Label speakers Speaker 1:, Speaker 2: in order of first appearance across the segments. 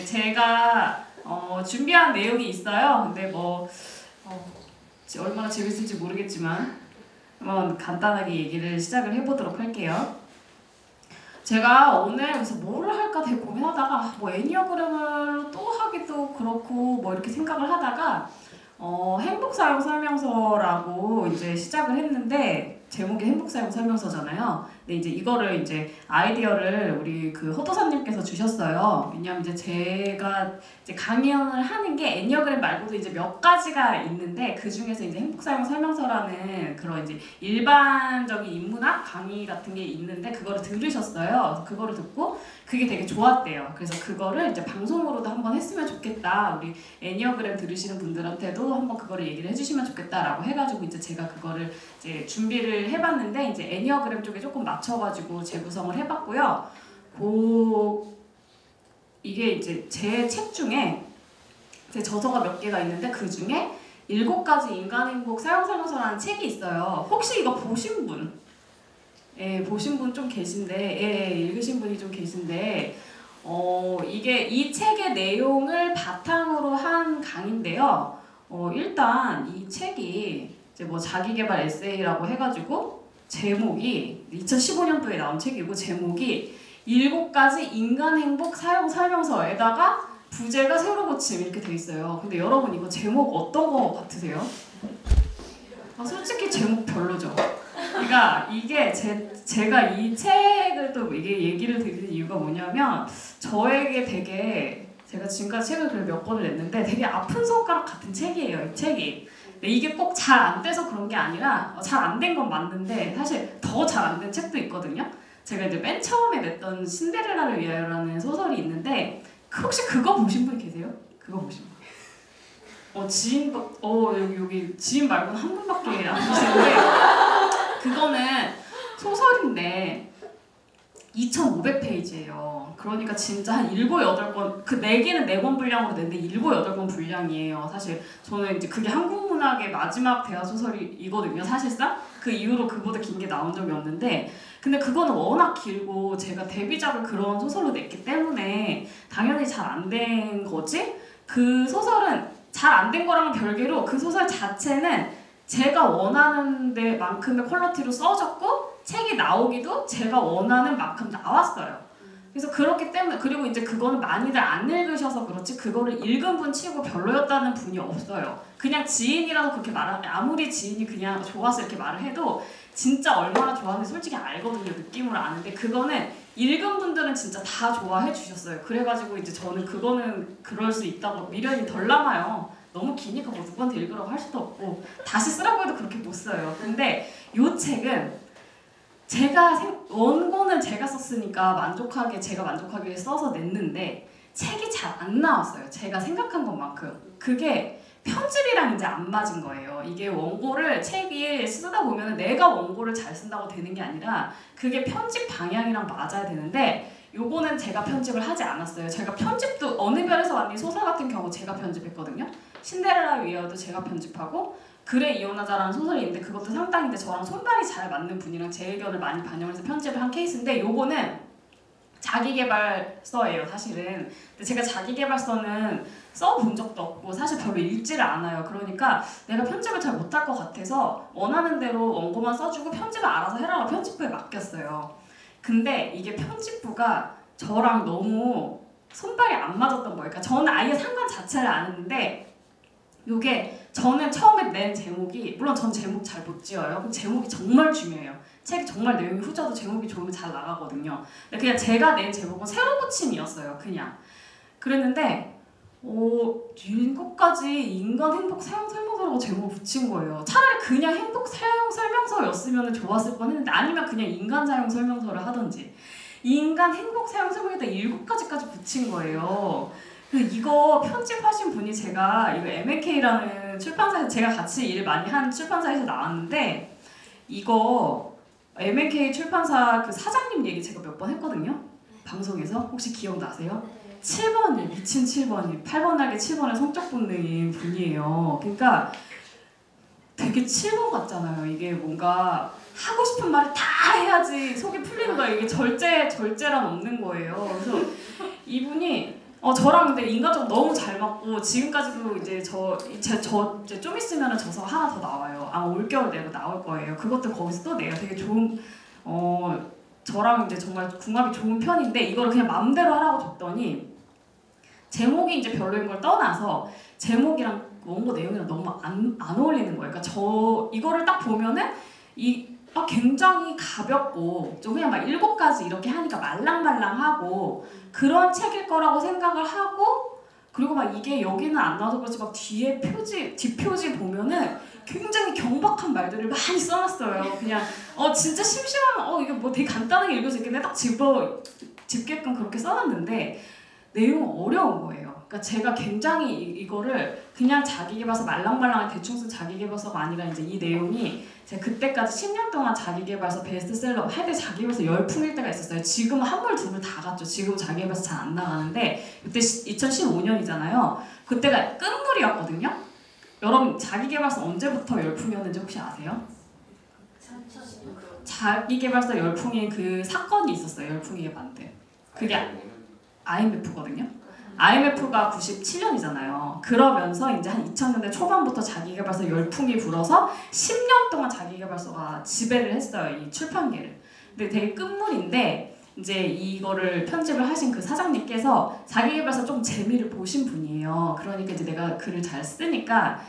Speaker 1: 제가 준비한 내용이 있어요. 근데 얼마나 재밌을지 모르겠지만 한번 간단하게 얘기를 시작을 해보도록 할게요. 제가 오늘 그래서 뭐를 할까 되게 고민하다가 애니어그램을 또 하기도 그렇고 이렇게 생각을 하다가 행복사용 설명서라고 이제 시작을 했는데 제목이 행복사용 설명서잖아요. 근데 이제 이거를 이제 아이디어를 우리 그 허도사님께서 주셨어요. 왜냐면 이제 제가 이제 강연을 하는 게 애니어그램 말고도 이제 몇 가지가 있는데 그 중에서 이제 행복사용 설명서라는 그런 이제 일반적인 인문학 강의 같은 게 있는데 그거를 들으셨어요. 그래서 그거를 듣고 그게 되게 좋았대요. 그래서 그거를 이제 방송으로도 한번 했으면 좋겠다. 우리 애니어그램 들으시는 분들한테도 한번 그거를 얘기를 해주시면 좋겠다라고 해가지고 이제 제가 그거를 이제 준비를 해봤는데 이제 애니어그램 쪽에 조금 맞춰가지고 재구성을 해봤고요. 이게 이제 제 책 중에 제 저서가 몇 개가 있는데 그 중에 7가지 인간행복 사용설명서라는 책이 있어요. 혹시 이거 보신 분? 예, 보신 분 좀 계신데, 읽으신 분이 좀 계신데, 이게 이 책의 내용을 바탕으로 한 강의인데요. 일단 이 책이 이제 자기계발 에세이라고 해가지고 제목이 2015년도에 나온 책이고 제목이 7가지 인간행복 사용 설명서에다가 부제가 새로 고침 이렇게 돼 있어요. 근데 여러분 이거 제목 어떤 거 같으세요? 솔직히 제목 별로죠. 그러니까 이게 제가 이 책을 또 이게 얘기를 드리는 이유가 뭐냐면 저에게 되게 제가 지금까지 책을 그래 몇 권을 냈는데 되게 아픈 손가락 같은 책이에요. 이 책이. 근데 이게 꼭 잘 안 돼서 그런 게 아니라 잘 안 된 건 맞는데 사실 더 잘 안 된 책도 있거든요. 제가 이제 맨 처음에 냈던 신데렐라를 위하여라는 소설이 있는데 혹시 그거 보신 분 계세요? 그거 보신 분? 여기 지인 말고는 한 분밖에 안 계시는데 그거는 소설인데 2,500페이지예요. 그러니까 진짜 한 7, 8권, 그 4개는 4권 분량으로 냈는데 7, 8권 분량이에요. 사실 저는 이제 그게 한국 문학의 마지막 대화 소설이거든요. 사실상 그 이후로 그보다 긴 게 나온 적이 없는데 근데 그거는 워낙 길고 제가 데뷔작을 그런 소설로 냈기 때문에 당연히 잘 안 된 거지? 그 소설은 잘 안 된 거랑은 별개로 그 소설 자체는 제가 원하는 데만큼의 퀄리티로 써졌고 책이 나오기도 제가 원하는 만큼 나왔어요. 그래서 그렇기 때문에 그리고 이제 그거는 많이들 안 읽으셔서 그렇지 그거를 읽은 분 치고 별로였다는 분이 없어요. 그냥 지인이라서 그렇게 말하면 아무리 지인이 그냥 좋아서 이렇게 말을 해도 진짜 얼마나 좋아하는지 솔직히 알거든요. 느낌으로 아는데 그거는 읽은 분들은 진짜 다 좋아해 주셨어요. 그래가지고 이제 저는 그거는 그럴 수 있다고 미련이 덜 남아요. 너무 기니까 누구한테 읽으라고 할 수도 없고 다시 쓰라고 해도 그렇게 못 써요. 근데 이 책은 원고는 제가 썼으니까 제가 만족하게 써서 냈는데 책이 잘 안 나왔어요. 제가 생각한 것만큼. 그게 편집이랑 이제 안 맞은 거예요. 이게 원고를 책이 쓰다 보면 내가 원고를 잘 쓴다고 되는 게 아니라 그게 편집 방향이랑 맞아야 되는데 요거는 제가 편집을 하지 않았어요. 제가 편집도 어느 별에서 왔니 소설 같은 경우 제가 편집했거든요. 신데렐라 위어도 제가 편집하고 그래 이혼하자라는 소설이 있는데 그것도 상당히 이제 저랑 손발이 잘 맞는 분이랑 제 의견을 많이 반영을 해서 편집을 한 케이스인데 요거는 자기계발서예요 사실은. 근데 제가 자기계발서는 써본 적도 없고 사실 별로 읽지를 않아요. 그러니까 내가 편집을 잘 못할 것 같아서 원하는 대로 원고만 써주고 편집을 알아서 해라고 편집부에 맡겼어요. 근데 이게 편집부가 저랑 너무 손발이 안 맞았던 거예요. 그러니까 저는 아예 상관 자체를 안 했는데 요게 저는 처음에 낸 제목이 물론 전 제목 잘 못 지어요. 근데 제목이 정말 중요해요. 책이 정말 내용이 후져도 제목이 좋으면 잘 나가거든요. 근데 그냥 제가 낸 제목은 새로 고침이었어요. 그냥 그랬는데 7가지 인간 행복 사용 설명서라고 제목을 붙인 거예요. 차라리 그냥 행복 사용 설명서였으면 좋았을 뻔했는데 아니면 그냥 인간 사용 설명서를 하던지 인간 행복 사용 설명에다 7가지까지 붙인 거예요. 이거 편집하신 분이 제가 이거 M&K라는 출판사에서 제가 같이 일 많이 한 출판사에서 나왔는데 이거 M&K 출판사 그 사장님 얘기 제가 몇 번 했거든요. 방송에서 혹시 기억나세요? 7번이 미친 7번이 8번 날개 7번의 성적 본능인 분이에요. 그러니까 되게 7번 같잖아요. 이게 뭔가 하고 싶은 말을 다 해야지 속이 풀리는 거예요. 이게 절제란 없는 거예요. 그래서 이분이 저랑 근데 인간적으로 너무 잘 맞고 지금까지도 이제 이제 좀 있으면은 저서 하나 더 나와요. 아마 올겨울 내로 나올 거예요. 그것도 거기서 또 내요. 되게 좋은 저랑 이제 정말 궁합이 좋은 편인데 이걸 그냥 마음대로 하라고 줬더니 제목이 이제 별로인 걸 떠나서 제목이랑 원고 내용이랑 너무 안 어울리는 거예요. 그러니까 이거를 딱 보면은 굉장히 가볍고 좀 그냥 막 7가지 이렇게 하니까 말랑말랑하고 그런 책일 거라고 생각을 하고 그리고 막 이게 여기는 안 나와서 그렇지 막 뒷표지 보면은 굉장히 경박한 말들을 많이 써놨어요. 그냥 진짜 심심하면 이게 뭐 되게 간단하게 읽을 수 있겠네 딱 집게끔 그렇게 써놨는데 내용은 어려운 거예요. 그러니까 제가 굉장히 이거를 그냥 자기계발서 말랑말랑한 대충 쓴 자기계발서가 아니라 이제 이 내용이 제가 그때까지 10년 동안 자기계발서 베스트셀러 할 때 자기계발서 열풍일 때가 있었어요. 지금은 한물 두물 다 갔죠. 지금 자기계발서 잘 안 나가는데 그때 2015년이잖아요. 그때가 끝물이었거든요. 여러분 자기계발서 언제부터 열풍이었는지 혹시 아세요? 자기계발서 열풍인 그 사건이 있었어요. 열풍이게 만든. 그게 IMF거든요. IMF가 97년이잖아요. 그러면서 이제 한 2000년대 초반부터 자기계발서 열풍이 불어서 10년 동안 자기계발서가 지배를 했어요. 이 출판계를. 근데 되게 끝물인데 이제 이거를 편집을 하신 그 사장님께서 자기계발서 좀 재미를 보신 분이에요. 그러니까 이제 내가 글을 잘 쓰니까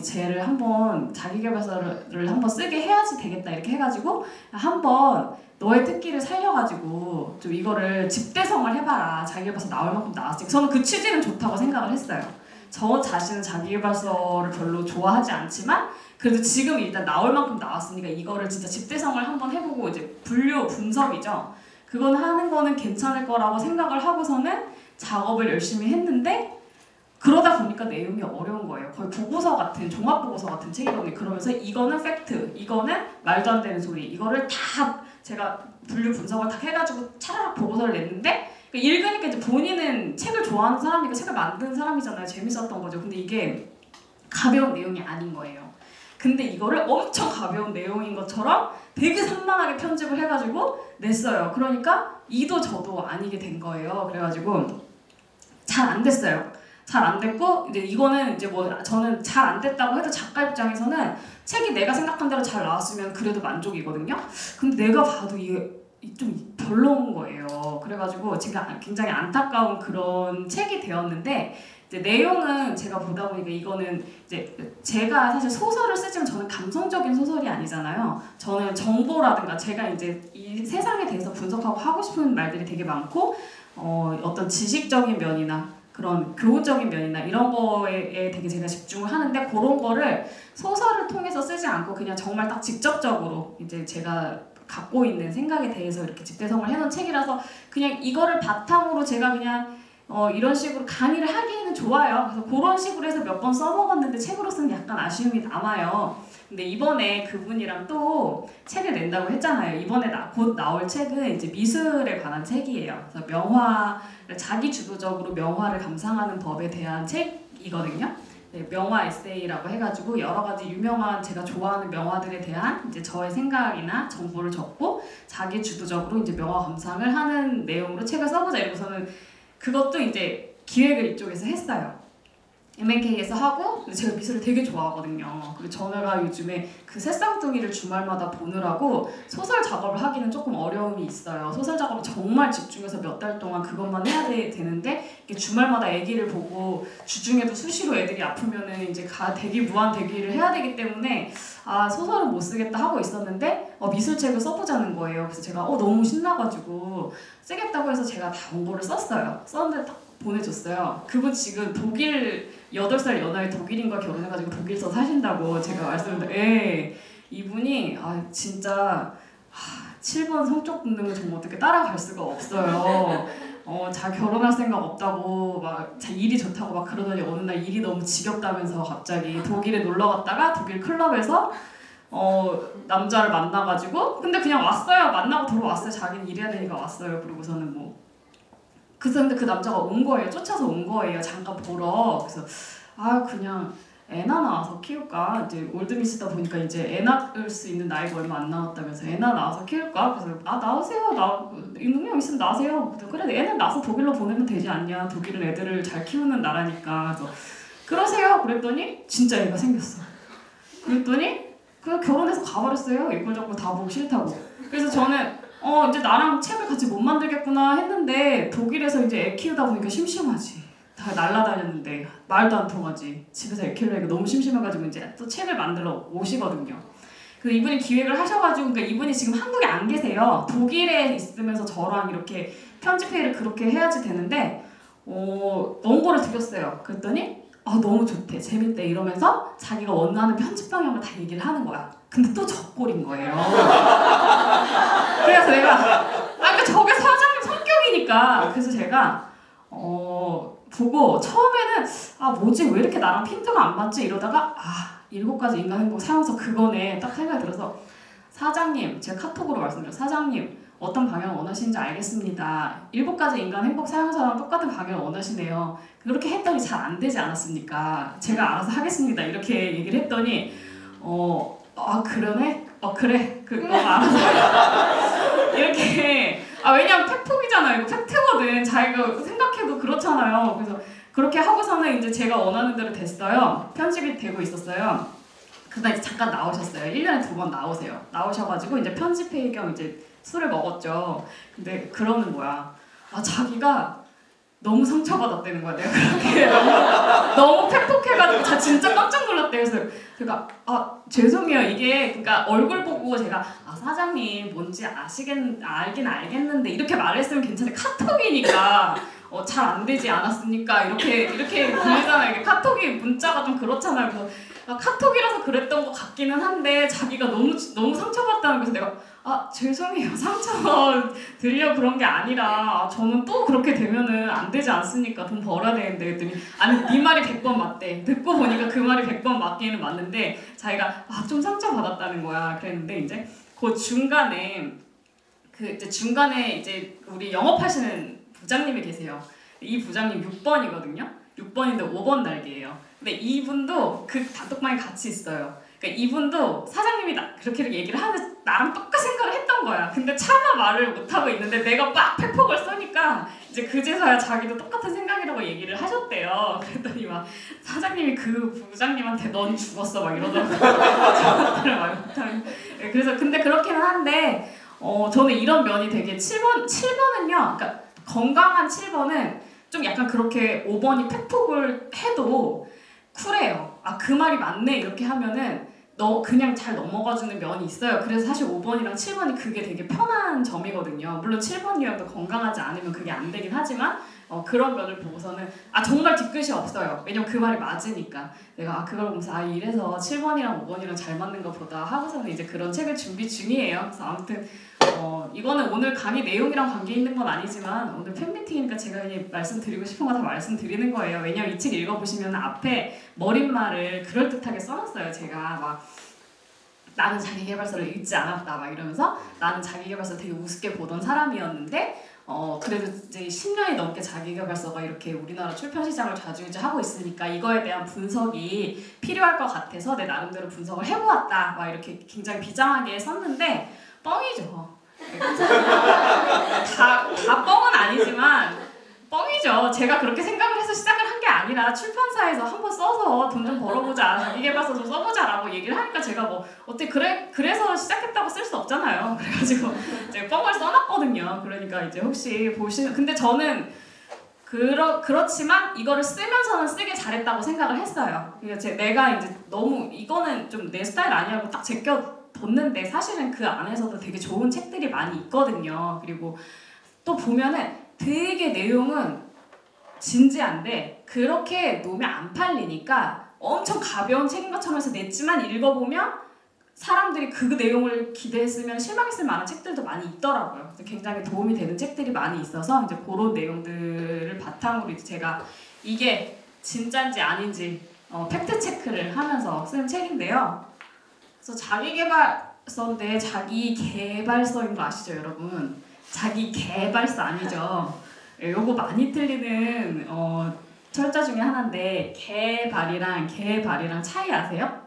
Speaker 1: 쟤를 한번 자기계발서를 한번 쓰게 해야지 되겠다 이렇게 해가지고 한번 너의 특기를 살려가지고 좀 이거를 집대성을 해봐라. 자기계발서 나올 만큼 나왔으니까 저는 그 취지는 좋다고 생각을 했어요. 저 자신은 자기계발서를 별로 좋아하지 않지만 그래도 지금 일단 나올 만큼 나왔으니까 이거를 진짜 집대성을 한번 해보고 이제 분석이죠. 그건 하는 거는 괜찮을 거라고 생각을 하고서는 작업을 열심히 했는데 그러다 보니까 내용이 어려운 거예요. 거의 보고서 같은 종합보고서 같은 책이거든요. 그러면서 이거는 팩트, 이거는 말도 안 되는 소리, 이거를 다 제가 분석을 다 해가지고 차라락 보고서를 냈는데 읽으니까 이제 본인은 책을 좋아하는 사람이니까 책을 만드는 사람이잖아요. 재밌었던 거죠. 근데 이게 가벼운 내용이 아닌 거예요. 근데 이거를 엄청 가벼운 내용인 것처럼 되게 산만하게 편집을 해가지고 냈어요. 그러니까 이도 저도 아니게 된 거예요. 그래가지고 잘 안 됐어요. 잘 안 됐고 이제 이거는 이제 뭐 저는 잘 안 됐다고 해도 작가 입장에서는 책이 내가 생각한 대로 잘 나왔으면 그래도 만족이거든요. 근데 내가 봐도 이게 좀 별로인 거예요. 그래가지고 제가 굉장히 안타까운 그런 책이 되었는데 이제 내용은 제가 보다 보니까 이거는 이제 제가 사실 소설을 쓰지만 저는 감성적인 소설이 아니잖아요. 저는 정보라든가 제가 이제 이 세상에 대해서 분석하고 하고 싶은 말들이 되게 많고 어떤 지식적인 면이나 그런 교훈적인 면이나 이런 거에 되게 제가 집중을 하는데 그런 거를 소설을 통해서 쓰지 않고 그냥 정말 딱 직접적으로 이제 제가 갖고 있는 생각에 대해서 이렇게 집대성을 해놓은 책이라서 그냥 이거를 바탕으로 제가 그냥 이런 식으로 강의를 하기에는 좋아요. 그래서 그런 식으로 해서 몇 번 써먹었는데 책으로서는 약간 아쉬움이 남아요. 근데 이번에 그분이랑 또 책을 낸다고 했잖아요. 이번에 곧 나올 책은 이제 미술에 관한 책이에요. 그래서 명화를 자기 주도적으로 명화를 감상하는 법에 대한 책이거든요. 네, 명화 에세이라고 해가지고 여러 가지 유명한 제가 좋아하는 명화들에 대한 이제 저의 생각이나 정보를 적고 자기 주도적으로 이제 명화 감상을 하는 내용으로 책을 써보자 이러고서는 그것도 이제 기획을 이쪽에서 했어요. MNK에서 하고 제가 미술을 되게 좋아하거든요. 그리고 저희가 요즘에 그 새쌍둥이를 주말마다 보느라고 소설 작업을 하기는 조금 어려움이 있어요. 소설 작업을 정말 집중해서 몇 달 동안 그것만 해야 되는데 이게 주말마다 아기를 보고 주중에도 수시로 애들이 아프면은 이제 무한 대기를 해야 되기 때문에 소설은 못 쓰겠다 하고 있었는데 미술책을 써보자는 거예요. 그래서 제가 너무 신나가지고 쓰겠다고 해서 제가 다 원고를 썼어요. 썼는데 딱 보내줬어요. 그분 지금 독일 8살 연하에 독일인과 결혼해가지고 독일서 사신다고 제가 말씀드렸는데 이분이 진짜 7번 성적 본능을 정말 어떻게 따라갈 수가 없어요. 자 결혼할 생각 없다고 막 자 일이 좋다고 막 그러더니 어느 날 일이 너무 지겹다면서 갑자기 독일에 놀러 갔다가 독일 클럽에서 남자를 만나가지고 근데 그냥 왔어요. 만나고 들어왔어요. 자기는 일해야 되니까 왔어요. 그리고서는 뭐 근데 그 남자가 온 거예요. 쫓아서 온 거예요. 잠깐 보러. 그래서 그냥 애나 낳아서 키울까? 이제 올드미스다 보니까 이제 애 낳을 수 있는 나이가 얼마 안 남았다면서 애나 낳아서 키울까? 그래서 낳으세요. 능력 있으면 낳으세요. 그래 애는 낳아서 독일로 보내면 되지 않냐? 독일은 애들을 잘 키우는 나라니까. 그래서 그러세요. 그랬더니 진짜 애가 생겼어. 그랬더니 그 결혼해서 가버렸어요. 이걸 자꾸 다 보고 싫다고. 그래서 저는 이제 나랑 책을 같이 못 만들겠구나 했는데 독일에서 이제 애 키우다 보니까 심심하지. 다 날라다녔는데 말도 안 통하지. 집에서 애 키우려니까 너무 심심해가지고 이제 또 책을 만들어 오시거든요. 그 이분이 기획을 하셔가지고 그러니까 이분이 지금 한국에 안 계세요. 독일에 있으면서 저랑 이렇게 편집회의를 그렇게 해야지 되는데 원고를 드렸어요. 그랬더니 너무 좋대, 재밌대 이러면서 자기가 원하는 편집 방향을 다 얘기를 하는 거야. 근데 또 저꼴인 거예요. 그래서 내가 그러니까 저게 사장님 성격이니까 그래서 제가 보고 처음에는 뭐지 왜 이렇게 나랑 핀트가 안 맞지 이러다가 7가지 인간 행복 사용서 그거네 딱 생각이 들어서 사장님 제가 카톡으로 말씀드려요. 사장님 어떤 방향을 원하시는지 알겠습니다. 7가지 인간 행복 사용서랑 똑같은 방향을 원하시네요. 그렇게 했더니 잘 안 되지 않았습니까? 제가 알아서 하겠습니다. 이렇게 얘기를 했더니 그러네? 그래. 너가 알아서 이렇게 왜냐면 팩폭이잖아요. 이거 팩트거든. 자기가 생각해도 그렇잖아요. 그래서 그렇게 하고서는 이제 제가 원하는 대로 됐어요. 편집이 되고 있었어요. 그다음 이제 잠깐 나오셨어요. 1년에 2번 나오세요. 나오셔가지고 이제 편집회의 겸 이제 술을 먹었죠. 근데 그러는 거야. 자기가 너무 상처받았다는 거야. 내가 그렇게 너무 팩폭해가지고 진짜 깜짝 놀랐대. 그래서 제가 죄송해요. 이게 그러니까 얼굴 보고 제가 사장님 뭔지 알긴 알겠는데 이렇게 말했으면 괜찮은데 카톡이니까 잘 안 되지 않았습니까? 이렇게 들리잖아요. 이게 카톡이 문자가 좀 그렇잖아요. 그래서 카톡이라서 그랬던 것 같기는 한데 자기가 너무 상처받다는 거에서 내가 죄송해요. 상처 드리려 그런 게 아니라 저는 또 그렇게 되면은 안 되지 않습니까? 돈 벌어야 되는데 그랬더니 네 말이 100번 맞대. 듣고 보니까 그 말이 100번 맞기는 맞는데 자기가 좀 상처받았다는 거야. 그랬는데 이제 그 중간에 이제 우리 영업하시는 부장님이 계세요. 이 부장님 6번이거든요. 6번인데 5번 날개예요. 근데 이분도 그 단톡방에 같이 있어요. 그러니까 이분도 사장님이 그렇게 얘기를 하는데 나랑 똑같이 생각을 했던 거야. 근데 차마 말을 못하고 있는데 내가 막 팩폭을 쏘니까 이제 그제서야 자기도 똑같은 생각이라고 얘기를 하셨대요. 그랬더니 막 사장님이 그 부장님한테 넌 죽었어 막 이러더라고요. 저한테는 말 못하고. 그래서 근데 그렇기는 한데 저는 이런 면이 되게 7번은요. 그러니까 건강한 7번은 좀 약간 그렇게 5번이 팩폭을 해도 쿨해요. 그 말이 맞네 이렇게 하면은 그냥 잘 넘어가주는 면이 있어요. 그래서 사실 5번이랑 7번이 그게 되게 편한 점이거든요. 물론 7번이라도 건강하지 않으면 그게 안 되긴 하지만 그런 면을 보고서는 정말 뒤끝이 없어요. 왜냐면 그 말이 맞으니까 내가 그걸 보면서 이래서 7번이랑 5번이랑 잘 맞는 것보다 하고서는 이제 그런 책을 준비 중이에요. 그래서 아무튼 이거는 오늘 강의 내용이랑 관계 있는 건 아니지만 오늘 팬미팅이니까 제가 그냥 말씀드리고 싶은 거 다 말씀드리는 거예요. 왜냐면 이 책 읽어보시면 앞에 머릿말을 그럴듯하게 써놨어요. 제가 나는 자기계발서를 읽지 않았다 막 이러면서 나는 자기계발서 되게 우습게 보던 사람이었는데 그래도 이제 10년이 넘게 자기계발서가 이렇게 우리나라 출판 시장을 좌지우지하고 있으니까 이거에 대한 분석이 필요할 것 같아서 내 나름대로 분석을 해보았다 막 이렇게 굉장히 비장하게 썼는데 뻥이죠. 다 뻥은 아니지만 뻥이죠. 제가 그렇게 생각을 해서 시작을 한 게 아니라 출판사에서 한번 써서 돈 좀 벌어보자, 자기계발서 좀 써보자라고 얘기를 하니까 제가 어떻게 그래서 시작했다고 쓸 수 없잖아요. 그래가지고 이제 뻥을 써놨거든요. 그러니까 이제 혹시 보시는 근데 저는 그렇지만 이거를 쓰면서는 쓰길 잘했다고 생각을 했어요. 그러니까 내가 이제 너무 이거는 좀 내 스타일 아니라고 딱 제껴뒀는데 사실은 그 안에서도 되게 좋은 책들이 많이 있거든요. 그리고 또 보면은 되게 내용은 진지한데 그렇게 놓으면 안 팔리니까 엄청 가벼운 책인 것처럼 해서 냈지만 읽어보면 사람들이 그 내용을 기대했으면 실망했을 만한 책들도 많이 있더라고요. 그래서 굉장히 도움이 되는 책들이 많이 있어서 이제 그런 내용들을 바탕으로 이제 제가 이게 진짜인지 아닌지 팩트 체크를 하면서 쓴 책인데요. 그래서 자기계발서인데 자기개발서인 거 아시죠, 여러분? 자기개발서 아니죠. 요거 많이 틀리는 철자 중에 하나인데 개발이랑 개발이랑 차이 아세요?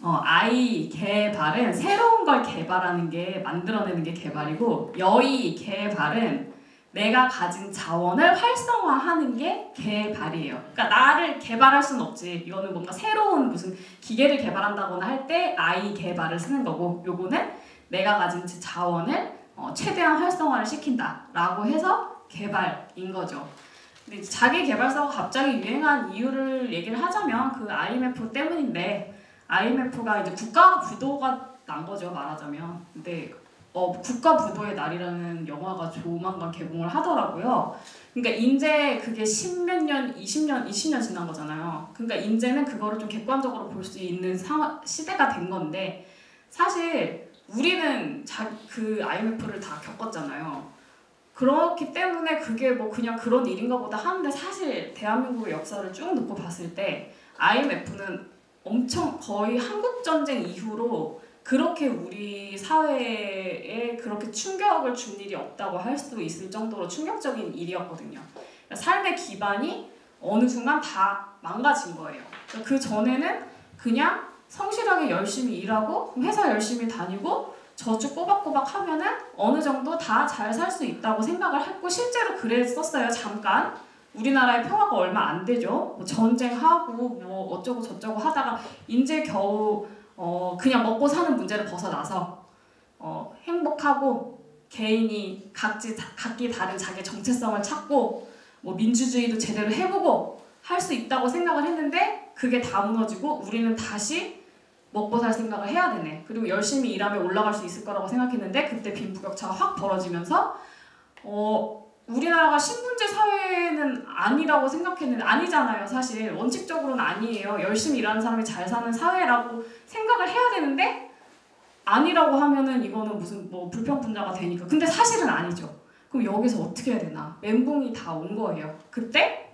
Speaker 1: 아이 개발은 새로운 걸 개발하는 게 만들어내는 게 개발이고 여의 개발은 내가 가진 자원을 활성화하는 게 개발이에요. 그러니까 나를 개발할 수는 없지. 이거는 뭔가 새로운 무슨 기계를 개발한다거나 할 때 아이 개발을 쓰는 거고 요거는 내가 가진 자원을 최대한 활성화를 시킨다라고 해서 개발인 거죠. 근데 자기 개발사가 갑자기 유행한 이유를 얘기를 하자면 그 IMF 때문인데 IMF가 이제 국가 부도가 난 거죠, 말하자면. 근데 국가 부도의 날이라는 영화가 조만간 개봉을 하더라고요. 그러니까 이제 그게 10몇 년, 20년 지난 거잖아요. 그러니까 이제는 그거를 좀 객관적으로 볼 수 있는 시대가 된 건데 사실 우리는 그 IMF를 다 겪었잖아요. 그렇기 때문에 그게 뭐 그냥 그런 일인가 보다 하는데 사실 대한민국의 역사를 쭉 놓고 봤을 때 IMF는 엄청 거의 한국전쟁 이후로 그렇게 우리 사회에 그렇게 충격을 준 일이 없다고 할 수 있을 정도로 충격적인 일이었거든요. 그러니까 삶의 기반이 어느 순간 다 망가진 거예요. 그러니까 그 전에는 그냥 성실하게 열심히 일하고 회사 열심히 다니고 저축 꼬박꼬박 하면은 어느 정도 다 잘 살 수 있다고 생각을 했고 실제로 그랬었어요. 잠깐. 우리나라의 평화가 얼마 안 되죠. 뭐 전쟁하고 뭐 어쩌고 저쩌고 하다가 이제 겨우 그냥 먹고 사는 문제를 벗어나서 행복하고 개인이 각기 다른 자기 정체성을 찾고 뭐 민주주의도 제대로 해보고 할 수 있다고 생각을 했는데 그게 다 무너지고 우리는 다시 먹고 살 생각을 해야 되네. 그리고 열심히 일하면 올라갈 수 있을 거라고 생각했는데 그때 빈부격차가 확 벌어지면서 우리나라가 신분제 사회는 아니라고 생각했는데 아니잖아요. 사실 원칙적으로는 아니에요. 열심히 일하는 사람이 잘 사는 사회라고 생각을 해야 되는데 아니라고 하면은 이거는 무슨 뭐 불평분자가 되니까. 근데 사실은 아니죠. 그럼 여기서 어떻게 해야 되나? 멘붕이 다 온 거예요. 그때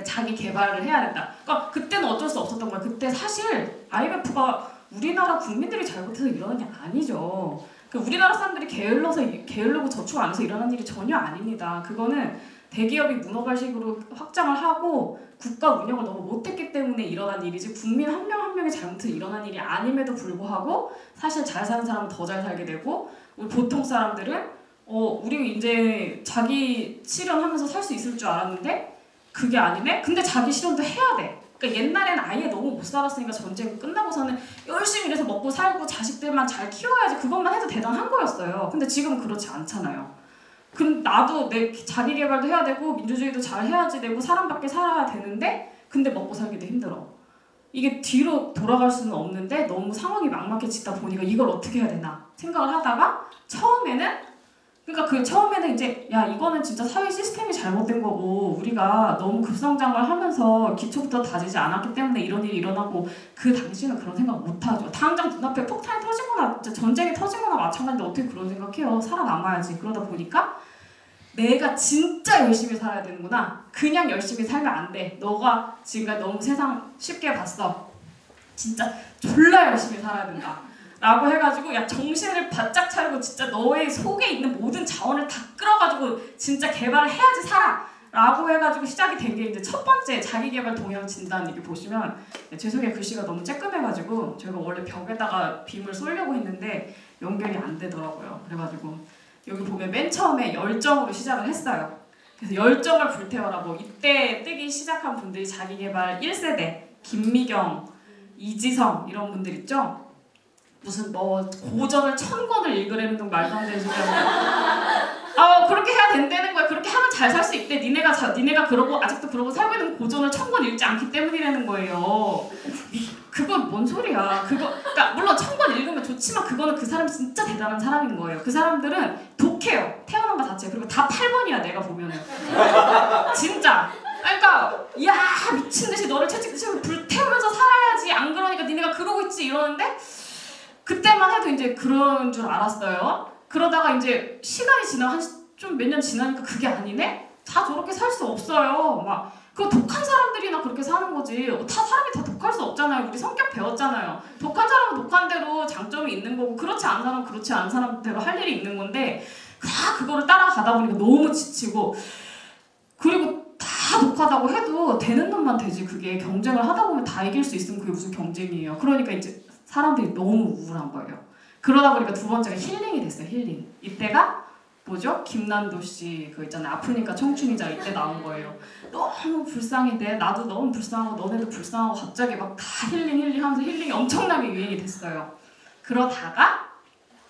Speaker 1: 자기 개발을 해야 된다. 그러니까 그때는 어쩔 수 없었던 거예요. 그때 사실 IMF가 우리나라 국민들이 잘못해서 일어난 게 아니죠. 우리나라 사람들이 게을르고 저축 안 해서 일어난 일이 전혀 아닙니다. 그거는 대기업이 문어발 식으로 확장을 하고 국가 운영을 너무 못했기 때문에 일어난 일이지 국민 한 명 한 명이 잘못해서 일어난 일이 아님에도 불구하고 사실 잘 사는 사람은 더 잘 살게 되고 우리 보통 사람들은 우리 이제 자기 실현하면서 살 수 있을 줄 알았는데 그게 아니네? 근데 자기 실현도 해야 돼. 그러니까 옛날에는 아예 너무 못 살았으니까 전쟁 끝나고서는 열심히 일해서 먹고 살고 자식들만 잘 키워야지 그것만 해도 대단한 거였어요. 근데 지금은 그렇지 않잖아요. 그럼 나도 내 자기 개발도 해야 되고 민주주의도 잘 해야지 되고 사람답게 살아야 되는데 근데 먹고 살기도 힘들어. 이게 뒤로 돌아갈 수는 없는데 너무 상황이 막막해지다 보니까 이걸 어떻게 해야 되나 생각을 하다가 처음에는 이제 야 이거는 진짜 사회 시스템이 잘못된 거고 우리가 너무 급성장을 하면서 기초부터 다지지 않았기 때문에 이런 일이 일어나고 그 당시는 그런 생각 못 하죠. 당장 눈앞에 폭탄이 터지거나 전쟁이 터지거나 마찬가지인데 어떻게 그런 생각해요. 살아남아야지. 그러다 보니까 내가 진짜 열심히 살아야 되는구나. 그냥 열심히 살면 안 돼. 너가 지금까지 너무 세상 쉽게 봤어. 진짜 졸라 열심히 살아야 된다. 라고 해가지고 야 정신을 바짝 차리고 진짜 너의 속에 있는 모든 자원을 다 끌어가지고 진짜 개발을 해야지 살아! 라고 해가지고 시작이 된 게 이제 첫 번째 자기개발 동향 진단 이렇게 보시면 죄송해요 글씨가 너무 쬐끔해가지고 제가 원래 벽에다가 빔을 쏘려고 했는데 연결이 안 되더라고요. 그래가지고 여기 보면 맨 처음에 열정으로 시작을 했어요. 그래서 열정을 불태워라고 이때 뜨기 시작한 분들이 자기개발 1세대 김미경, 이지성 이런 분들 있죠? 무슨 뭐 고전을 1000권을 읽으라는 등 말도 안 되는 소리 하고 그렇게 해야 된다는 거야. 그렇게 하면 잘 살 수 있대. 니네가 그러고 아직도 그러고 살고 있는 고전을 1000권 읽지 않기 때문이라는 거예요. 그건 뭔 소리야. 그러니까 물론 1000권 읽으면 좋지만 그거는 그 사람이 진짜 대단한 사람인 거예요. 그 사람들은 독해요. 태어난 거 자체. 그리고 다 8번이야 내가 보면은. 진짜. 그러니까 야 미친듯이 너를 채찍질로 불태우면서 살아야지. 안 그러니까 니네가 그러고 있지 이러는데 그때만 해도 이제 그런 줄 알았어요. 그러다가 이제 시간이 좀 몇 년 지나니까 그게 아니네? 다 저렇게 살 수 없어요. 막 그거 독한 사람들이나 그렇게 사는 거지. 사람이 다 독할 수 없잖아요. 우리 성격 배웠잖아요. 독한 사람은 독한 대로 장점이 있는 거고 그렇지 않은 사람은 그렇지 않은 사람대로 할 일이 있는 건데 다 그거를 따라가다 보니까 너무 지치고 그리고 다 독한 부족하다고 해도 되는 놈만 되지. 그게 경쟁을 하다 보면 다 이길 수 있으면 그게 무슨 경쟁이에요. 그러니까 이제 사람들이 너무 우울한 거예요. 그러다 보니까 두 번째가 힐링이 됐어요. 힐링. 이때가 뭐죠? 김난도 씨 그 있잖아요. 아프니까 청춘이자 이때 나온 거예요. 너무 불쌍해. 나도 너무 불쌍하고 너네도 불쌍하고 갑자기 막 다 힐링 하면서 힐링이 엄청나게 유행이 됐어요. 그러다가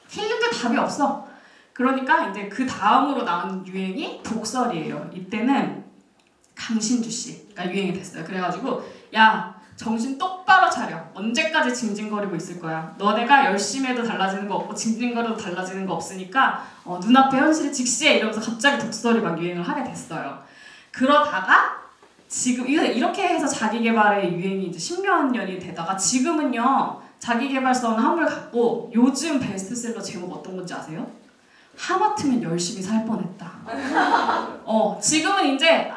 Speaker 1: 힐링도 답이 없어. 그러니까 이제 그 다음으로 나온 유행이 독설이에요. 이때는 강신주 씨가 유행이 됐어요. 그래가지고 야 정신 똑바로 차려. 언제까지 징징거리고 있을 거야. 너네가 열심히 해도 달라지는 거 없고 징징거려도 달라지는 거 없으니까 눈앞에 현실을 직시해. 이러면서 갑자기 독설이 막 유행을 하게 됐어요. 그러다가 지금 이렇게 해서 자기계발의 유행이 이제 10몇 년이 되다가 지금은요. 자기계발서는 한물 갔고 요즘 베스트셀러 제목 어떤 건지 아세요? 하마터면 열심히 살 뻔했다. 지금은 이제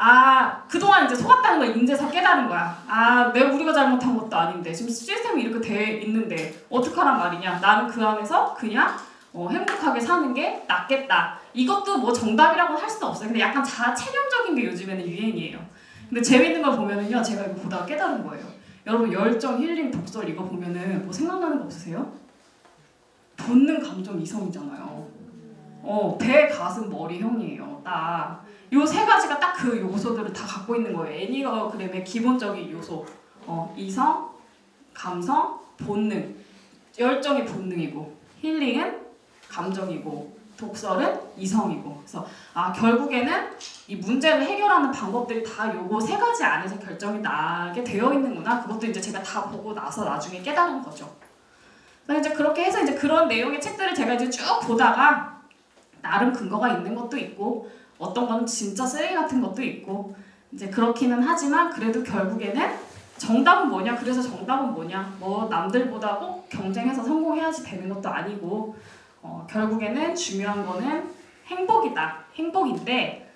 Speaker 1: 그동안 이제 속았다는 걸 인제서 깨달은 거야. 내가 우리가 잘못한 것도 아닌데 지금 시스템이 이렇게 돼 있는데 어떡하란 말이냐. 나는 그 안에서 그냥 행복하게 사는 게 낫겠다. 이것도 뭐 정답이라고 할 수는 없어요. 근데 약간 체념적인 게 요즘에는 유행이에요. 근데 재밌는 걸 보면은요. 제가 이거 보다가 깨달은 거예요. 여러분 열정, 힐링, 독설 이거 보면은 뭐 생각나는 거 없으세요? 본능, 감정, 이성이잖아요. 배, 가슴, 머리, 형이에요. 딱. 요 세 가지가 딱 그 요소들을 다 갖고 있는 거예요. 애니어그램의 기본적인 요소. 이성, 감성, 본능. 열정이 본능이고, 힐링은 감정이고, 독설은 이성이고. 그래서 결국에는 이 문제를 해결하는 방법들이 다 요거 세 가지 안에서 결정이 나게 되어 있는구나. 그것도 이제 제가 다 보고 나서 나중에 깨달은 거죠. 그래서 이제 그렇게 해서 이제 그런 내용의 책들을 제가 이제 쭉 보다가 나름 근거가 있는 것도 있고 어떤 거는 진짜 쓰레기 같은 것도 있고 이제 그렇기는 하지만 그래도 결국에는 정답은 뭐냐? 그래서 정답은 뭐냐? 뭐 남들보다 꼭 경쟁해서 성공해야지 되는 것도 아니고 결국에는 중요한 거는 행복이다. 행복인데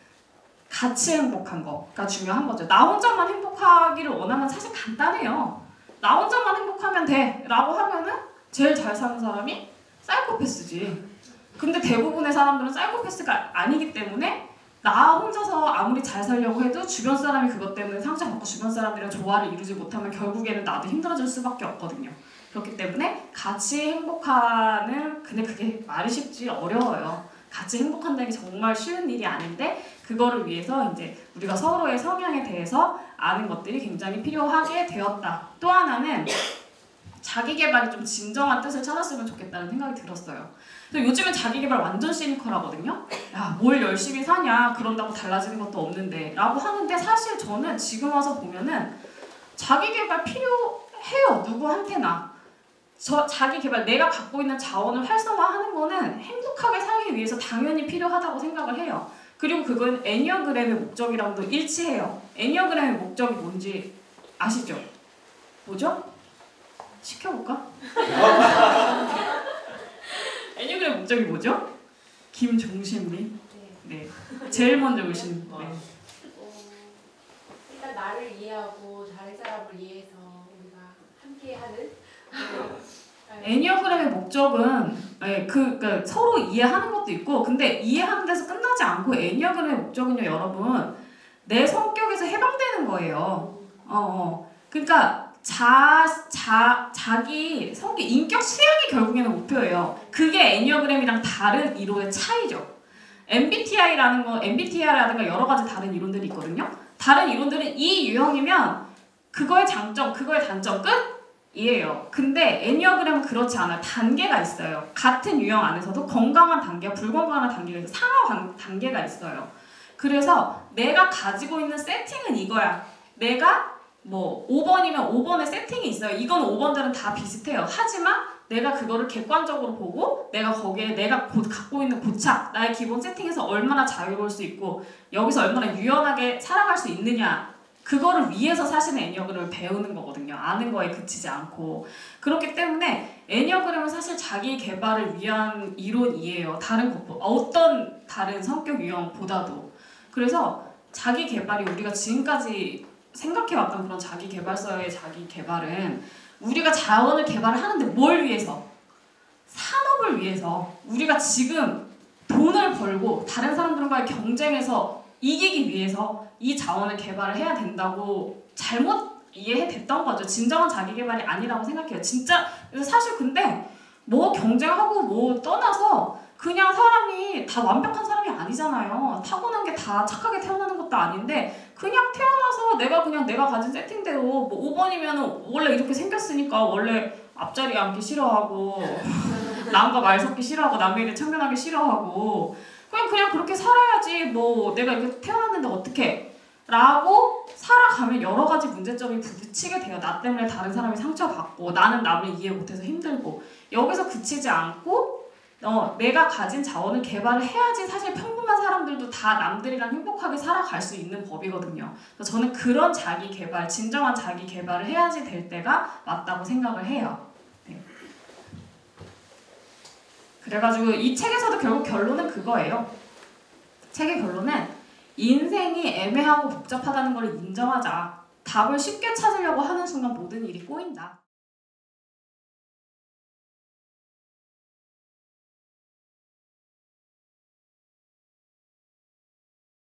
Speaker 1: 같이 행복한 거가 중요한 거죠. 나 혼자만 행복하기를 원하면 사실 간단해요. 나 혼자만 행복하면 돼 라고 하면은 제일 잘 사는 사람이 사이코패스지. 근데 대부분의 사람들은 사이코패스가 아니기 때문에 나 혼자서 아무리 잘 살려고 해도 주변 사람이 그것 때문에 상처받고 주변 사람들이랑 조화를 이루지 못하면 결국에는 나도 힘들어질 수밖에 없거든요. 그렇기 때문에 같이 행복하는 근데 그게 말이 쉽지 어려워요. 같이 행복한다는 게 정말 쉬운 일이 아닌데 그거를 위해서 이제 우리가 서로의 성향에 대해서 아는 것들이 굉장히 필요하게 되었다. 또 하나는 자기계발이 좀 진정한 뜻을 찾았으면 좋겠다는 생각이 들었어요. 요즘은 자기계발 완전 시니컬하거든요. 야, 뭘 열심히 사냐, 그런다고 달라지는 것도 없는데 라고 하는데 사실 저는 지금 와서 보면은 자기계발 필요해요. 누구한테나. 자기계발, 내가 갖고 있는 자원을 활성화하는 거는 행복하게 살기 위해서 당연히 필요하다고 생각을 해요. 그리고 그건 애니어그램의 목적이랑도 일치해요. 애니어그램의 목적이 뭔지 아시죠? 뭐죠? 시켜볼까? 애니어그램 목적이 뭐죠? 김종신님. 네. 제일 먼저 오신. 네.
Speaker 2: 일단 나를 이해하고 다른 사람을 이해해서 우리가 함께하는.
Speaker 1: 애니어그램의 목적은 그러니까 서로 이해하는 것도 있고, 근데 이해하는 데서 끝나지 않고 애니어그램의 목적은요, 여러분, 내 성격에서 해방되는 거예요. 그러니까 자기 성격, 인격 수양이 결국에는 목표예요. 그게 애니어그램이랑 다른 이론의 차이죠. MBTI라든가 여러 가지 다른 이론들이 있거든요. 다른 이론들은 이 유형이면 그거의 장점, 그거의 단점 끝이에요. 근데 애니어그램은 그렇지 않아요. 단계가 있어요. 같은 유형 안에서도 건강한 단계와 불건강한 단계가 있어요. 상하 단계가 있어요. 그래서 내가 가지고 있는 세팅은 이거야. 내가 뭐 5번이면 5번의 세팅이 있어요. 이건 5번들은 다 비슷해요. 하지만 내가 그거를 객관적으로 보고 내가 거기에 내가 갖고 있는 고착, 나의 기본 세팅에서 얼마나 자유로울 수 있고 여기서 얼마나 유연하게 살아갈 수 있느냐, 그거를 위해서 사실은 애니어그램을 배우는 거거든요. 아는 거에 그치지 않고. 그렇기 때문에 애니어그램은 사실 자기 개발을 위한 이론이에요. 어떤 다른 성격 유형보다도. 그래서 자기 개발이 우리가 지금까지 생각해왔던 그런 자기 개발서의 자기 개발은 우리가 자원을 개발을 하는데 뭘 위해서? 산업을 위해서. 우리가 지금 돈을 벌고 다른 사람들과의 경쟁에서 이기기 위해서 이 자원을 개발을 해야 된다고 잘못 이해됐던 거죠. 진정한 자기 개발이 아니라고 생각해요. 진짜 사실 근데 뭐 경쟁하고 뭐 떠나서 그냥 사람이 다 완벽한 사람이 아니잖아요. 타고난 게 다 착하게 태어나는 것도 아닌데 그냥 태어나서 내가 가진 세팅대로 뭐 5번이면 원래 이렇게 생겼으니까 원래 앞자리 앉기 싫어하고 남과 말 섞기 싫어하고 남의 일에 참견하기 싫어하고 그냥 그렇게 살아야지 뭐 내가 이렇게 태어났는데 어떡해 라고 살아가면 여러 가지 문제점이 부딪히게 돼요. 나 때문에 다른 사람이 상처받고 나는 남을 이해 못해서 힘들고 여기서 그치지 않고 내가 가진 자원을 개발을 해야지 사실 평범한 사람들도 다 남들이랑 행복하게 살아갈 수 있는 법이거든요. 그래서 저는 그런 자기 개발, 진정한 자기 개발을 해야지 될 때가 맞다고 생각을 해요. 네. 그래가지고 이 책에서도 결국 결론은 그거예요. 책의 결론은 인생이 애매하고 복잡하다는 걸 인정하자. 답을 쉽게 찾으려고 하는 순간 모든 일이 꼬인다.